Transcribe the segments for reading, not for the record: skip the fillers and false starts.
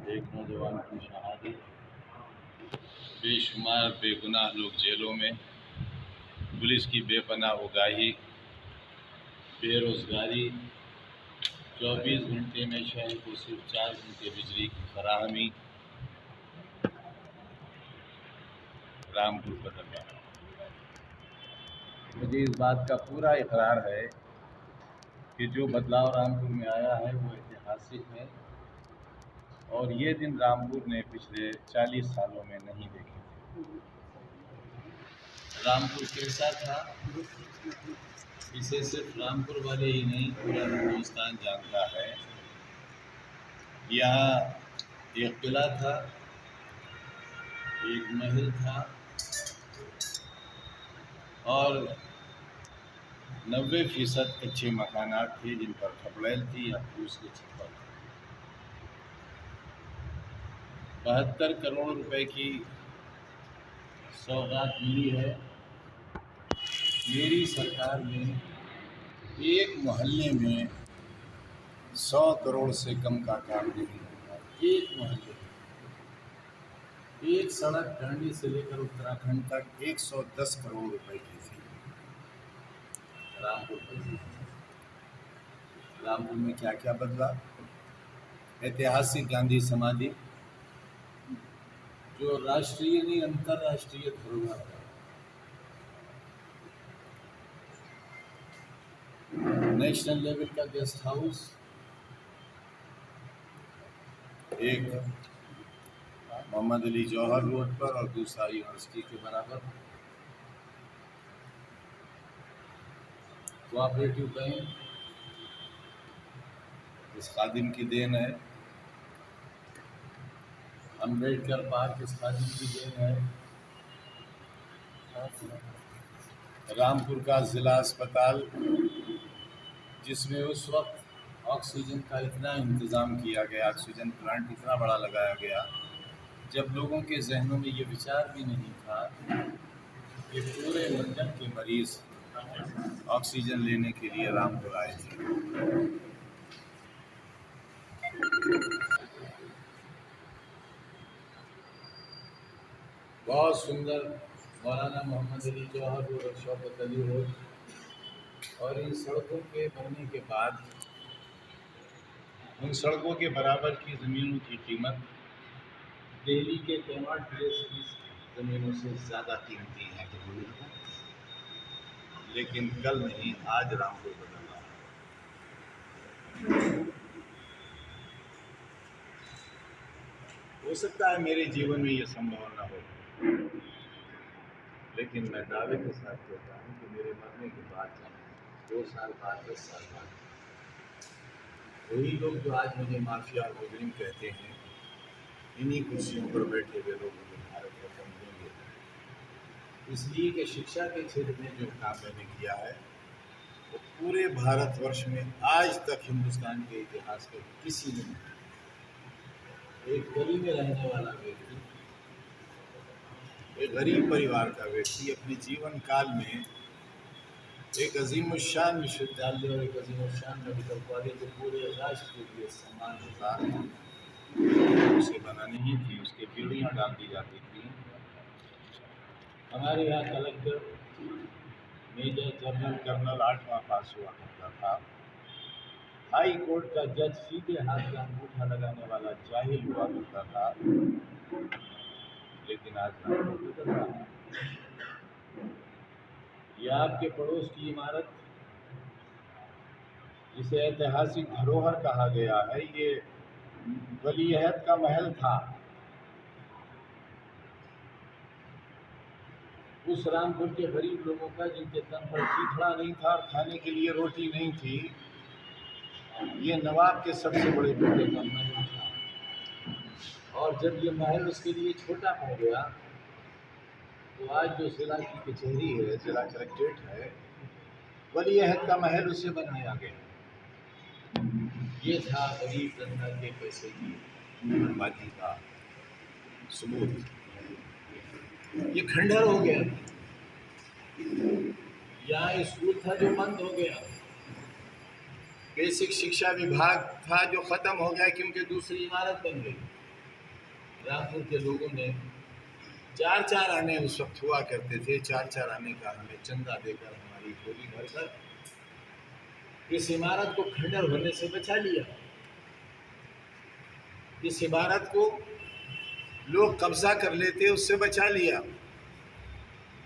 एक नौजवान की शहादत, बेशुमार बेगुनाह लोग जेलों में, पुलिस की बेपनाह उगाही, बेरोज़गारी, 24 घंटे में शहर को सिर्फ 4 घंटे बिजली की फराहमी, रामपुर बदल गया। मुझे इस बात का पूरा इकरार है कि जो बदलाव रामपुर में आया है वो ऐतिहासिक है और ये दिन रामपुर ने पिछले 40 सालों में नहीं देखे थे। रामपुर कैसा था इसे सिर्फ रामपुर वाले ही नहीं पूरा हिंदुस्तान जानता है। यहाँ एक किला था, एक महल था और 90% कच्चे मकानात थे जिन पर खपड़ैल थी या फूस के छप्पर। 72 करोड़ रुपए की सौगात मिली है। मेरी सरकार में एक मोहल्ले में 100 करोड़ से कम का काम नहीं हुआ। एक मोहल्ले, एक सड़क दांडी से लेकर उत्तराखंड तक 110 करोड़ रुपए की थी। रामपुर में क्या क्या बदला? ऐतिहासिक गांधी समाधि जो राष्ट्रीय नहीं अंतर्राष्ट्रीय धरोहर है। नेशनल लेवल का गेस्ट हाउस, एक मोहम्मद अली जौहर रोड पर और दूसरा यूनिवर्सिटी के बराबर। कोऑपरेटिव बैंक इस खादिम की देन है। अम्बेडकर पार्क इस खादिम की देन है। रामपुर का ज़िला अस्पताल जिसमें उस वक्त ऑक्सीजन का इतना इंतज़ाम किया गया, ऑक्सीजन प्लांट इतना बड़ा लगाया गया, जब लोगों के जहनों में ये विचार भी नहीं था कि पूरे लंदन के मरीज़ ऑक्सीजन लेने के लिए रामपुर आए थे। बहुत सुंदर मौलाना मोहम्मद अली जौहर रोड और शौकत अली रोड, और इन सड़कों के बनने के बाद उन सड़कों के बराबर की ज़मीनों की कीमत दिल्ली के कैमार्ट प्लेस की ज़मीनों से ज़्यादा कीमती है। लेकिन कल नहीं, आज रामपुर बदल रहा है। हो सकता है मेरे जीवन में ये संभव न हो, लेकिन मैं दावे के साथ कहता हूँ कि मेरे मरने के बाद 2 साल बाद, 10 साल बाद, वही लोग जो आज मुझे माफिया और मुजरिम कहते हैं, इन्हीं कुर्सियों पर बैठे हुए लोग मुझे भारत रत्न देंगे। इसलिए कि शिक्षा के क्षेत्र में जो काम मैंने किया है वो पूरे भारतवर्ष में आज तक हिंदुस्तान के इतिहास में किसी ने नहीं। एक गली में रहने वाला व्यक्ति, एक गरीब परिवार का व्यक्ति अपने जीवन काल में एक अजीमुशान विश्वविद्यालय और एक अजीमुशान मेडिकल कॉलेज जो पूरे राष्ट्र के लिए सम्मान होता उसे बनानी ही थी, उसके पीढ़ियाँ डाल दी जाती थी। हमारे यहाँ कलेक्टर मेजर जनरल कर्नल 8वां पास हुआ करता था। हाई कोर्ट का जज सीधे हाथ का अंगूठा लगाने वाला जाहिल हुआ करता था। लेकिन आज रामपुर बदल रहा है। यह आपके पड़ोस की इमारत जिसे ऐतिहासिक धरोहर कहा गया है, ये वली अहद का महल था। उस रामपुर के गरीब लोगों का जिनके तन पर चीथड़ा नहीं था और खाने के लिए रोटी नहीं थी, ये नवाब के सबसे बड़े बेटे का महल था। और जब ये महल उसके लिए छोटा हो गया तो आज जो जिला की कचहरी है, जिला कलेक्ट्रेट है, वली अहद का महल उसे बनाया गया। ये था गरीब जनता के पैसे की बर्बादी का सबूत। ये खंडहर हो गया। यहाँ स्कूल था जो बंद हो गया। बेसिक शिक्षा विभाग था जो खत्म हो गया क्योंकि दूसरी इमारत बन गई। रामपुर के लोगों ने 4-4 आने उस वक्त हुआ करते थे, 4-4 आने का हमें चंदा देकर हमारी होली भरकर इस इमारत को खंडर होने से बचा लिया। इस इमारत को लोग कब्जा कर लेते उससे बचा लिया।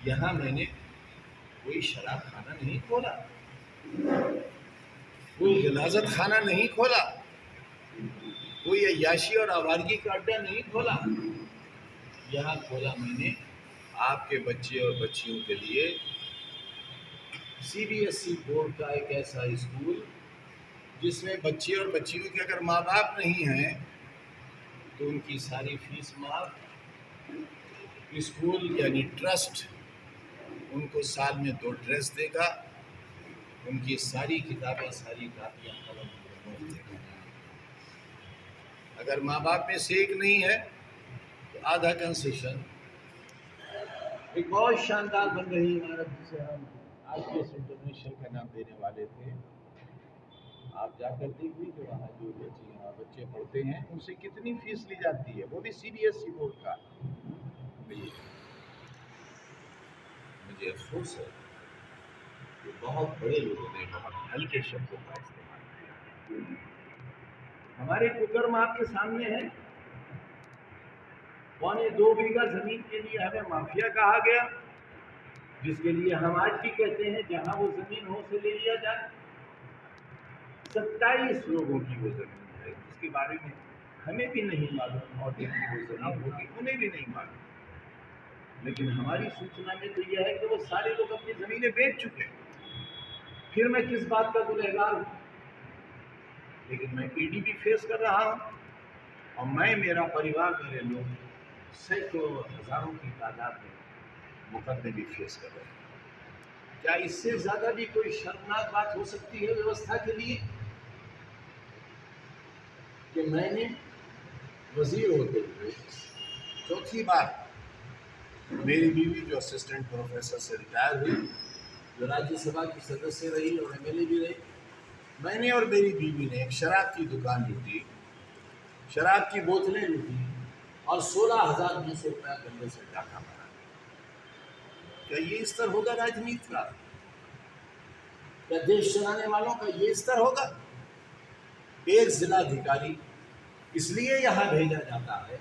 यहाँ मैंने कोई शराब खाना नहीं खोला, कोई गिलाजत खाना नहीं खोला, कोई अय्याशी और आवारगी का अड्डा नहीं खोला। यहाँ खोला मैंने आपके बच्चे और बच्चियों के लिए CBSE बोर्ड का एक ऐसा स्कूल जिसमें बच्चे और बच्चियों के अगर माँ बाप नहीं हैं तो उनकी सारी फीस माफ। स्कूल यानी ट्रस्ट उनको साल में 2 ड्रेस देगा, उनकी सारी किताबें, सारी कापियाँ, कलम देगा। अगर माँ बाप में से एक नहीं है तो आधा कंसेशन। एक बहुत शानदार बन रही इमारत जिसे हम IPS इंटरनेशनल का नाम देने वाले थे। आप जाकर देख लीजिए वहाँ जो बच्चे पढ़ते हैं उनसे कितनी फीस ली जाती है, वो भी CBSE बोर्ड का। मुझे अफसोस है कि बहुत बड़े लोगों ने बहुत हल्के शब्दों का इस्तेमाल किया। हमारे कुकर्म आपके सामने है। 1.25 बीघा जमीन के लिए हमें माफिया कहा गया, जिसके लिए हम आज भी कहते हैं जहां वो जमीन हो से ले लिया जाए। 27 लोगों की वो जमीन है जिसके बारे में हमें भी नहीं मालूम और जिनकी वो जमीन होगी उन्हें भी नहीं मालूम। लेकिन हमारी सूचना में तो यह है कि वो सारे लोग अपनी जमीनें बेच चुके हैं। फिर मैं किस बात का गुनहगार हूँ? लेकिन मैं ED भी फेस कर रहा हूँ और मैं, मेरा परिवार, मेरे लोग सैकड़ों हजारों की तादाद में मुकदमे भी फेस कर रहे हैं। क्या इससे ज्यादा भी कोई शर्मनाक बात हो सकती है व्यवस्था के लिए कि मैंने वजीर होते हुए 4थी बार मेरी बीवी जो असिस्टेंट प्रोफेसर से रिटायर हुई, जो राज्यसभा की सदस्य रही और MLA भी रही, मैंने और मेरी बीवी ने एक शराब की दुकान लूटी, शराब की बोतलें लूटी और 16,200 रुपया गंदे से डाका मारा। क्या ये स्तर होगा राजनीति का? क्या देश चलाने वालों का ये स्तर होगा? एक जिलाधिकारी इसलिए यहाँ भेजा जाता है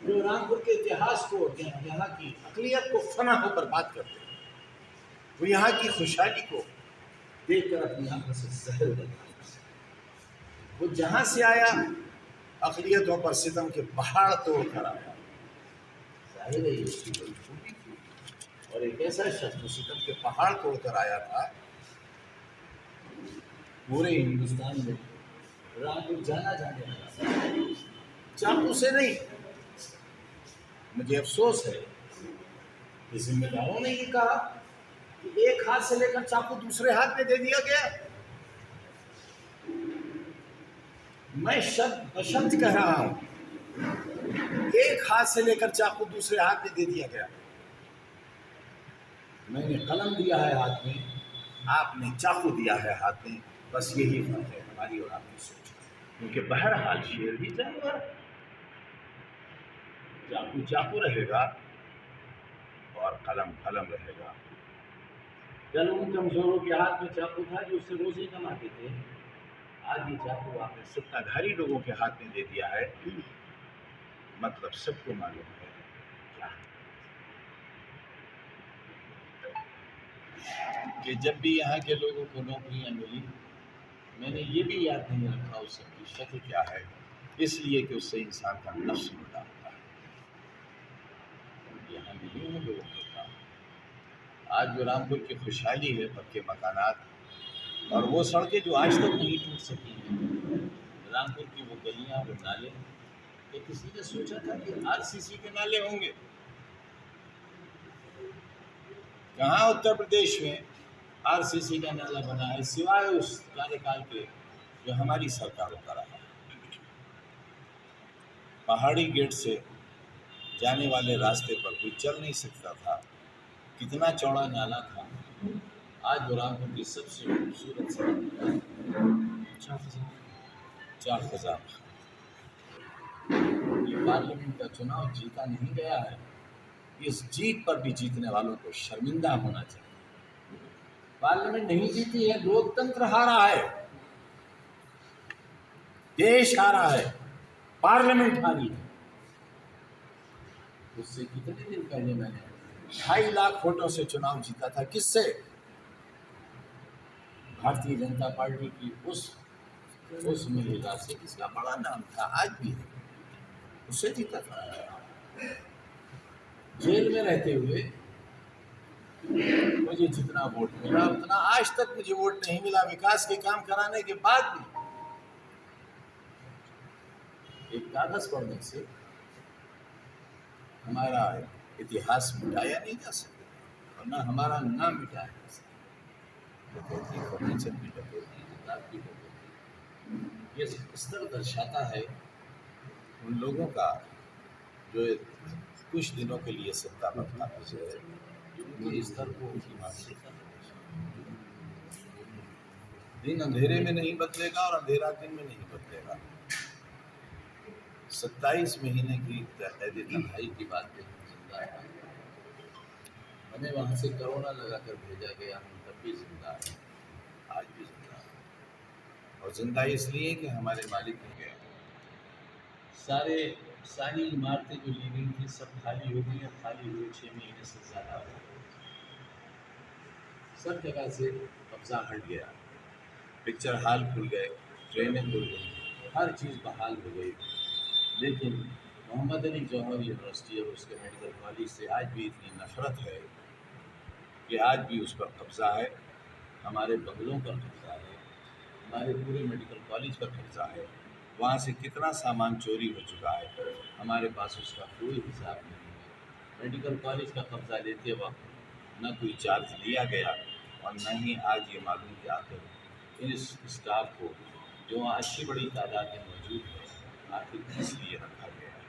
जो रामपुर के इतिहास को, यहाँ की अकलियत को फना हो बर्बाद करते हैं। वो यहाँ की खुशहाली को देखकर अपनी आंखों से जहर उगलता है। वो जहाँ से आया अकलियतों पर सितम के पहाड़ तोड़कर आया। जाहिर है ये उसकी बड़ी खूबी थी और एक ऐसा शख्स जो सितम के पहाड़ तोड़कर आया था, पूरे हिंदुस्तान में रामपुर जाना जाने लगा, चाकू से नहीं। मुझे अफसोस है कि जिम्मेदारों ने ये कहा कि एक हाथ से लेकर चाकू दूसरे हाथ में दे दिया गया। मैं शब्द बशब्द कह रहा हूं, एक हाथ से लेकर चाकू दूसरे हाथ में दे दिया गया। मैंने कलम दिया है हाथ में, आपने चाकू दिया है हाथ में। बस यही फर्क है हमारी और आपकी सोच, क्योंकि बहरहाल शेर भी जानवर, चाकू चाकू रहेगा और कलम कलम रहेगा। कल उन कमजोरों के हाथ में चाकू था जो उससे रोजी कमाते थे, आज ये चाकू आपने सत्ताधारी लोगों के हाथ में दे दिया है। मतलब सबको मालूम है क्या, कि जब भी यहाँ के लोगों को नौकरियाँ मिली, मैंने ये भी याद नहीं रखा उस सबकी शक्ल क्या है, इसलिए कि उससे इंसान का नफ्स मुर्दा होता है। यहाँ मिली है लोगों को काम। आज जो रामपुर की खुशहाली है, पक्के मकानात और वो सड़कें जो आज तक नहीं टूट सकी हैं, रामपुर की वो गलियाँ, वो नाले, तो किसी ने सोचा था कि RCC के नाले होंगे? कहाँ उत्तर प्रदेश में RCC का नाला बना है, सिवाय उस कार्यकाल के जो हमारी सरकारों का रहा। पहाड़ी गेट से जाने वाले रास्ते पर कोई चल नहीं सकता था, कितना चौड़ा नाला था। आज वो रामपुर की सबसे खूबसूरत सड़क 4,000। ये पार्लियामेंट का चुनाव जीता नहीं गया है, इस जीत पर भी जीतने वालों को शर्मिंदा होना चाहिए। पार्लियामेंट नहीं जीती है, लोकतंत्र हारा है, देश हारा है, पार्लियामेंट हारी है। उससे कितने दिन पहले मैंने 2.5 लाख वोटों से चुनाव जीता था। किससे? भारतीय जनता पार्टी की उस महिला से जिसका बड़ा नाम था, आज भी है, उससे जीता था। जेल में रहते हुए मुझे जितना वोट मिला उतना आज तक मुझे वोट नहीं मिला। विकास के काम कराने के बाद भी एक कागज पढ़ने से हमारा इतिहास मिटाया नहीं जा सकता, और न हमारा नाम मिटाया जा सकता। ये स्तर दर्शाता है उन लोगों का जो कुछ दिनों के लिए सत्ता बदला है, उनके स्तर को, उनकी मानसिकता। दिन अंधेरे में नहीं बदलेगा और अंधेरा दिन में नहीं बदलेगा। 27 महीने की कैद तन्हाई की बात है, जिंदा है। हमें वहाँ से कोरोना लगाकर भेजा गया, हम तब भी जिंदा है, आज भी जिंदा है। और जिंदा इसलिए कि हमारे मालिक ने गया। सारी इमारतें जो ली गई थी सब खाली हो गई, और खाली हुए 6 महीने से ज़्यादा हो गए। सब जगह से कब्जा हट गया, पिक्चर हॉल खुल गए, ट्रेनें खुल गई, हर चीज़ बहाल हो गई। लेकिन मोहम्मद अली जौहर यूनिवर्सिटी और उसके मेडिकल कॉलेज से आज भी इतनी नफरत है कि आज भी उस पर कब्जा है, हमारे बंगलों पर कब्जा है, हमारे पूरे मेडिकल कॉलेज पर कब्जा है। वहाँ से कितना सामान चोरी हो चुका है, हमारे पास उसका कोई हिसाब नहीं है। मेडिकल कॉलेज का कब्जा लेते वक्त न कोई चार्ज लिया गया, और न ही आज ये मालूम कि आखिर इस स्टाफ को जो अच्छी बड़ी तादाद में मौजूद है, आखिर किस लिए रखा गया है।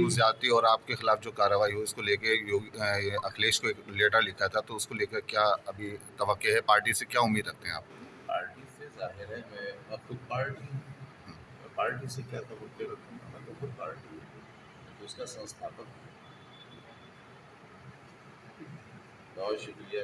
ज्यादती और आपके खिलाफ जो कार्रवाई हुई उसको लेके अखिलेश को एक लेटर लिखा था, तो उसको लेकर क्या अभी तवक्के है? पार्टी से क्या उम्मीद रखते हैं आप? पार्टी से जाहिर है, मैं खुद पार्टी से क्या तवक्के रखूँगा? मैं तो खुद पार्टी हूँ, तो उसका संस्थापक हूँ। बहुत शुक्रिया।